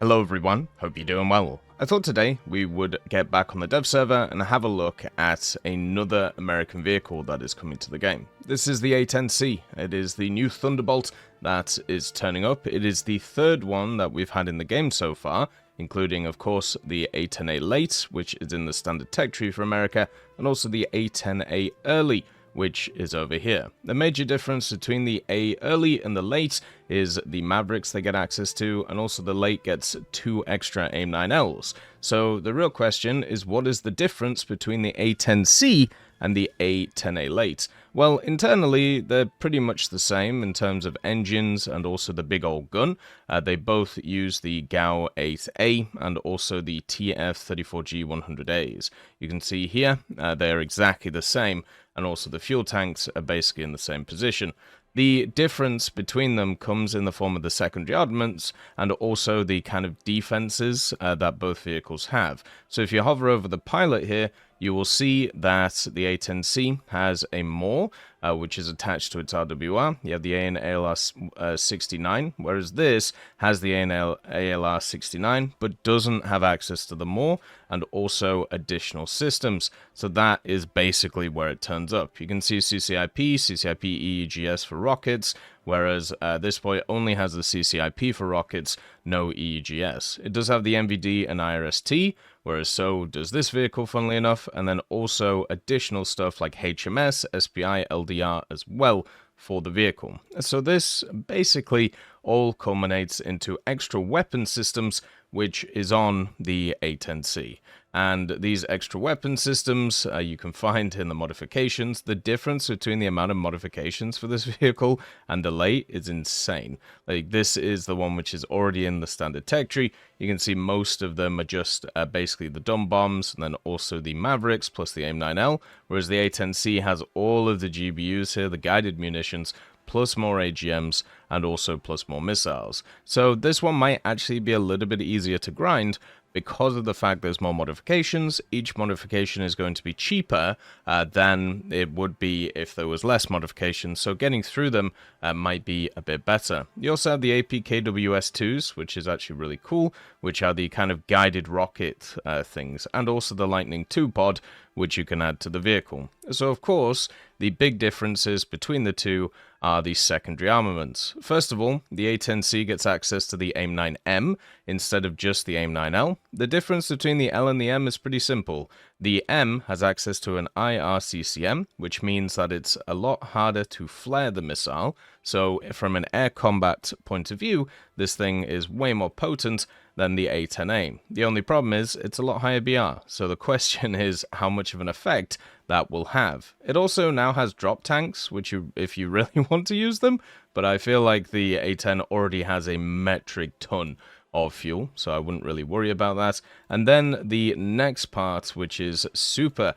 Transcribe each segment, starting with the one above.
Hello everyone, hope you're doing well. I thought today we would get back on the dev server and have a look at another American vehicle that is coming to the game. This is the A-10C. It is the new Thunderbolt that is turning up. It is the third one that we've had in the game so far, including of course the A-10A Late, which is in the standard tech tree for America, and also the A-10A Early, which is over here. The major difference between the A Early and the Late is the Mavericks they get access to, and also the Late gets 2 extra AIM-9Ls. So the real question is, what is the difference between the A-10C and the A-10A Late? Well, internally, they're pretty much the same in terms of engines and also the big old gun. They both use the GAU-8A and also the TF-34G100As. You can see here, they're exactly the same, and also the fuel tanks are basically in the same position. The difference between them comes in the form of the secondary armaments and also the kind of defenses that both vehicles have. So if you hover over the pilot here, you will see that the A-10C has a MOR, which is attached to its RWR. You have the AN/ALR 69, whereas this has the AN/ALR 69, but doesn't have access to the MOR and also additional systems. So that is basically where it turns up. You can see CCIP, CCIP EEGS for rockets, whereas this boy only has the CCIP for rockets, no EEGS. It does have the MVD and IRST, whereas so does this vehicle, funnily enough, and then also additional stuff like HMS, SPI, LDR as well for the vehicle. So this basically all culminates into extra weapon systems, which is on the A-10C. And these extra weapon systems you can find in the modifications. The difference between the amount of modifications for this vehicle and the Late is insane. Like, this is the one which is already in the standard tech tree. You can see most of them are just basically the dumb bombs, and then also the Mavericks plus the AIM-9L, whereas the A-10C has all of the GBUs here, the guided munitions, plus more AGMs, and also plus more missiles. So this one might actually be a little bit easier to grind, because of the fact there's more modifications. Each modification is going to be cheaper than it would be if there was less modifications, so getting through them might be a bit better. You also have the APKWS-2s, which is actually really cool, which are the kind of guided rocket things, and also the Lightning II pod, which you can add to the vehicle. So of course, the big differences between the two are the secondary armaments. First of all, the A-10C gets access to the AIM-9M instead of just the AIM-9L. The difference between the L and the M is pretty simple. The M has access to an IRCCM, which means that it's a lot harder to flare the missile. So from an air combat point of view, this thing is way more potent than the A-10A. The only problem is it's a lot higher BR, so the question is how much of an effect that will have. It also now has drop tanks, which if you really want to use them, but I feel like the A-10 already has a metric ton of fuel, so I wouldn't really worry about that. And then the next part, which is super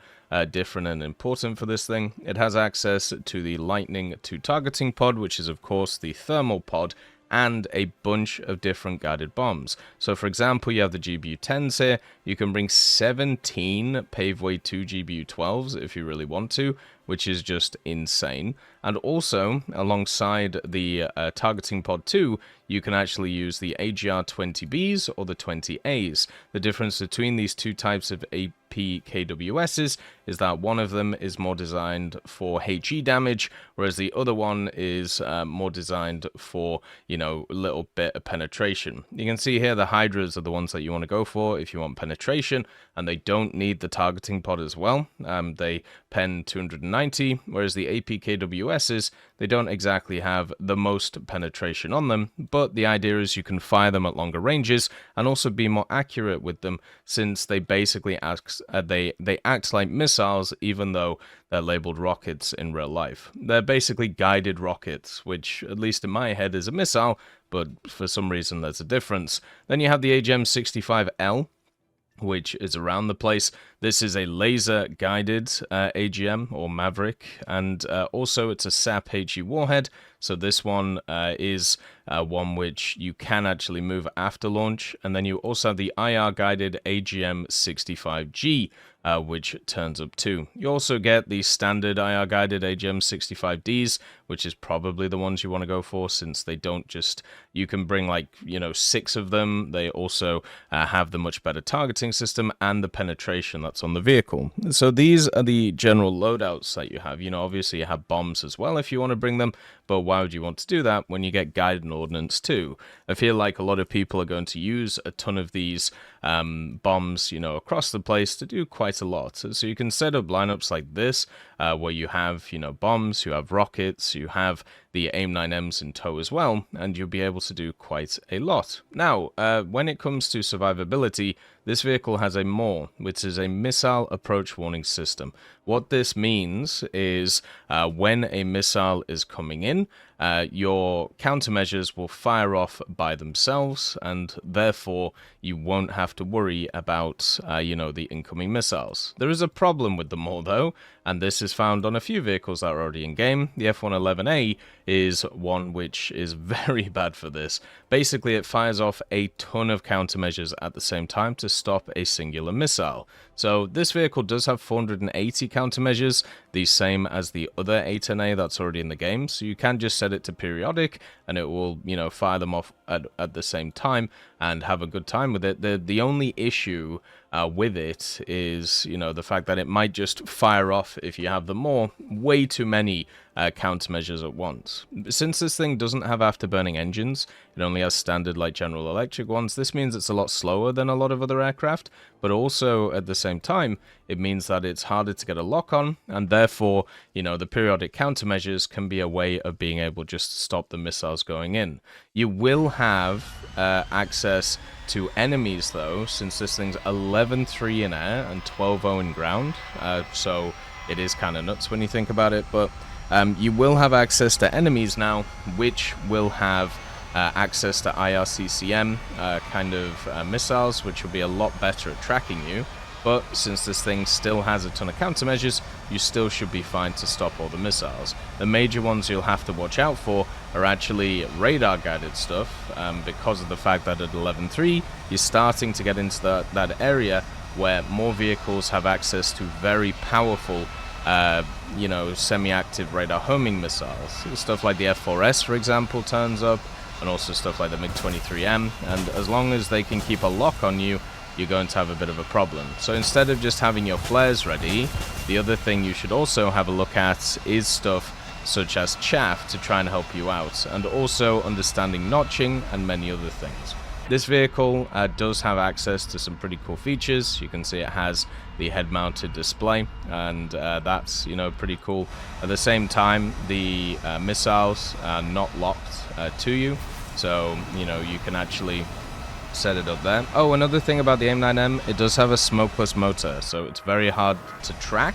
different and important for this thing, it has access to the Lightning II targeting pod, which is of course the thermal pod, and a bunch of different guided bombs. So for example, you have the GBU-10s here. You can bring 17 Paveway 2 GBU-12s if you really want to, which is just insane. And also, alongside the targeting pod 2, you can actually use the AGR-20Bs or the 20As. The difference between these two types of APKWSs is that one of them is more designed for HE damage, whereas the other one is more designed for, you know, a little bit of penetration. You can see here the Hydras are the ones that you want to go for if you want penetration, and they don't need the targeting pod as well. They pen 290, whereas the APKWSs, they don't exactly have the most penetration on them, but the idea is you can fire them at longer ranges and also be more accurate with them, since they basically act like missiles even though they're labeled rockets in real life. They're basically guided rockets, which at least in my head is a missile, but for some reason there's a difference. Then you have the AGM-65L, which is around the place. This is a laser-guided AGM, or Maverick, and also it's a SAP HE warhead, so this one is one which you can actually move after launch, and then you also have the IR-guided AGM-65G, which turns up too. You also get the standard IR-guided AGM-65Ds, which is probably the ones you want to go for, since they don't just, you can bring like, 6 of them. They also have the much better targeting system and the penetration that's on the vehicle. So these are the general loadouts that you have. Obviously you have bombs as well if you want to bring them, but why would you want to do that when you get guided ordnance too? I feel like a lot of people are going to use a ton of these bombs, across the place to do quite a lot. So you can set up lineups like this, where you have, bombs, you have rockets, you have the AIM-9Ms in tow as well, and you'll be able to do quite a lot. Now, when it comes to survivability, this vehicle has a MAW, which is a Missile Approach Warning System. What this means is when a missile is coming in, your countermeasures will fire off by themselves, and therefore you won't have to worry about, the incoming missiles. There is a problem with the MAW though, and this is found on a few vehicles that are already in game. The F111A is one which is very bad for this. Basically, it fires off a ton of countermeasures at the same time to stop a singular missile. So this vehicle does have 480 countermeasures, the same as the other A-10A that's already in the game, so you can just set it to periodic and it will, fire them off at the same time and have a good time with it. The only issue with it is, the fact that it might just fire off, if you have them more, way too many countermeasures at once. Since this thing doesn't have afterburning engines, it only has standard like General Electric ones, this means it's a lot slower than a lot of other aircraft, but also at the same time, it means that it's harder to get a lock on, and therefore, the periodic countermeasures can be a way of being able just to stop the missiles going in. You will have access to enemies though, since this thing's 11-3 in air and 12-0 in ground, so it is kind of nuts when you think about it, but you will have access to enemies now, which will have access to IRCCM missiles, which will be a lot better at tracking you. But since this thing still has a ton of countermeasures, you still should be fine to stop all the missiles. The major ones you'll have to watch out for are actually radar-guided stuff, because of the fact that at 11.3, you're starting to get into that area where more vehicles have access to very powerful semi-active radar homing missiles. Stuff like the F4S, for example, turns up, and also stuff like the MiG-23M, and as long as they can keep a lock on you, you're going to have a bit of a problem. So instead of just having your flares ready, the other thing you should also have a look at is stuff such as chaff to try and help you out, and also understanding notching and many other things. This vehicle does have access to some pretty cool features. You can see it has the head-mounted display, and that's pretty cool. At the same time, the missiles are not locked to you, so you can actually set it up there. Oh, another thing about the AIM-9M, it does have a smokeless motor, so it's very hard to track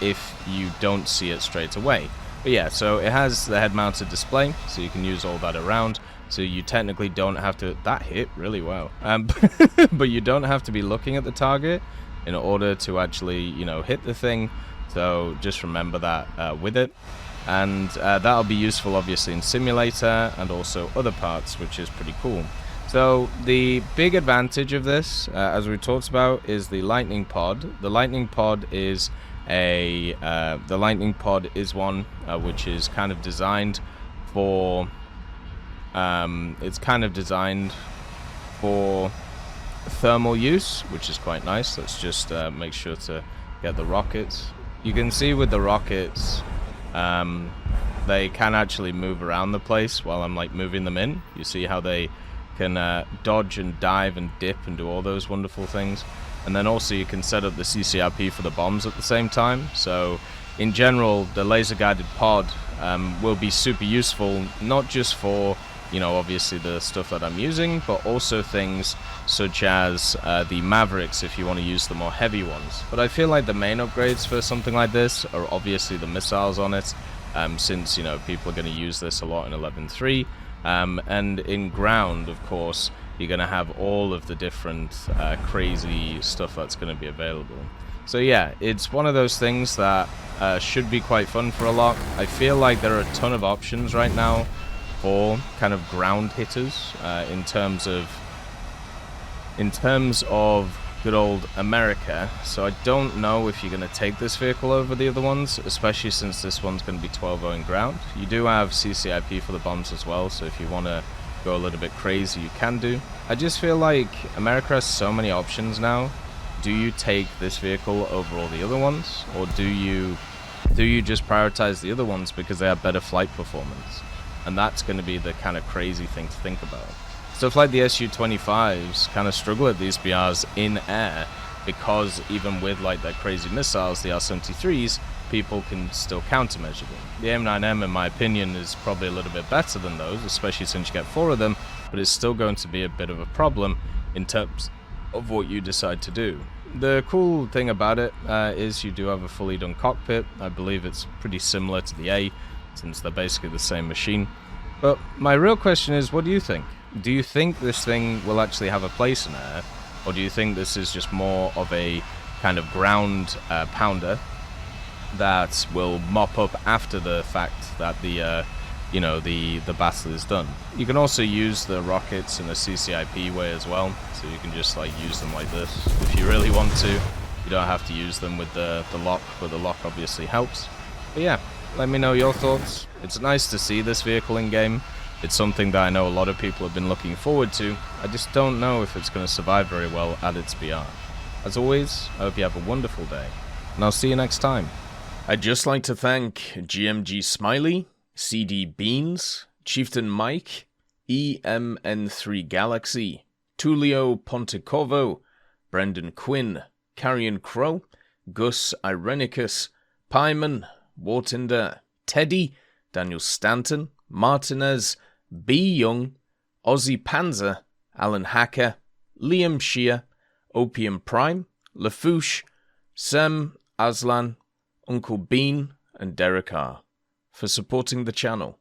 if you don't see it straight away. But yeah, so it has the head-mounted display, so you can use all that around. So you technically don't have to... That hit really well. But you don't have to be looking at the target in order to actually, hit the thing. So just remember that with it. And that'll be useful, obviously, in simulator and also other parts, which is pretty cool. So the big advantage of this, as we talked about, is the Lightning Pod. The Lightning Pod is one which is kind of designed for... it's kind of designed for thermal use, which is quite nice. Let's just make sure to get the rockets. You can see with the rockets, they can actually move around the place while I'm moving them in. You see how they can dodge and dive and dip and do all those wonderful things. And then also you can set up the CCRP for the bombs at the same time. So in general, the laser guided pod will be super useful, not just for obviously the stuff that I'm using, but also things such as the Mavericks if you want to use the more heavy ones. But I feel like the main upgrades for something like this are obviously the missiles on it, since people are going to use this a lot in 11.3, and in ground, of course, you're going to have all of the different crazy stuff that's going to be available. So yeah, it's one of those things that should be quite fun for a lot. I feel like there are a ton of options right now for kind of ground hitters in terms of good old America. So I don't know if you're going to take this vehicle over the other ones, especially since this one's going to be 12-0 in ground. You do have CCIP for the bombs as well, so if you want to go a little bit crazy, you can do. I just feel like America has so many options now. Do you take this vehicle over all the other ones, or do you just prioritize the other ones because they have better flight performance? And that's going to be the kind of crazy thing to think about. Stuff like the Su-25s kind of struggle at these BRs in air, because even with like their crazy missiles, the R-73s, people can still countermeasure them. The AIM-9M, in my opinion, is probably a little bit better than those, especially since you get 4 of them, but it's still going to be a bit of a problem in terms of what you decide to do. The cool thing about it is you do have a fully done cockpit. I believe it's pretty similar to the A, since they're basically the same machine. But my real question is, what do you think? Do you think this thing will actually have a place in air, or do you think this is just more of a kind of ground pounder that will mop up after the fact that the battle is done? You can also use the rockets in a CCIP way as well, so you can just like use them like this if you really want to. You don't have to use them with the lock, but the lock obviously helps. But yeah, let me know your thoughts. It's nice to see this vehicle in game. It's something that I know a lot of people have been looking forward to. I just don't know if it's going to survive very well at its BR. As always, I hope you have a wonderful day, and I'll see you next time. I'd just like to thank GMG Smiley, CD Beans, Chieftain Mike, EMN3 Galaxy, Tulio Pontecorvo, Brendan Quinn, Carrion Crow, Gus Irenicus, Pyman, Wartinder, Teddy, Daniel Stanton, Martinez, B. Young, Ozzy Panzer, Alan Hacker, Liam Shear, Opium Prime, Lafouche, Sem, Aslan, Uncle Bean, and Derek R. for supporting the channel.